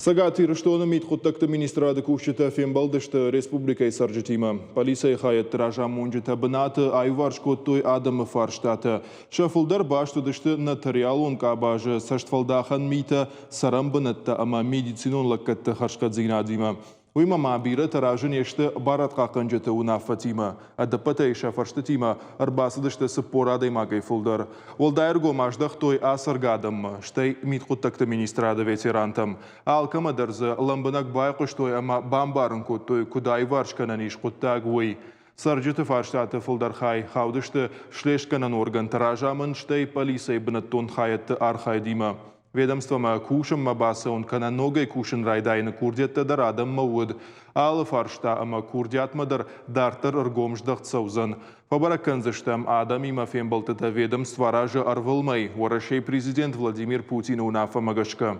Сагати Рыштоны Митхуттакты министрады кушчета фембалдышты республикай саржитима. Полиция хает тража мунжита бынаты айваршкоттой адамы фарштаты. Шафулдар баштудышты нотариалун кабажы саштфалдахан мита сарам бынатта ама медицинун лаккатты харшкадзинадима. Уйма мабира таражын ешті барат қақынжыты унафатима. Адапата иша фарштатима арбасыдышты сыппорадай магай фулдар. Олдайырго маждах той асаргадым, штай Митхуттакты министрады ветерантам. Алкама дырзы ламбынак байқыш той ама бамбарын той кудай варшканан иш құттаг уй. Саржыты фарштаты фулдархай хаудышты шлешканан орган таражамын штай полисай бынаттон хаятты архайдима. Ведомствома кушам мабаса он кана ногай кушан райдайны курдетта дар адам мауд. Алы фаршта ама курдятмадар дартар аргомждах цаузан. Фабараканзыштам адам има фембалтыта ведомство ража арвылмай. Варашей президент Владимир Путин унафа магашка.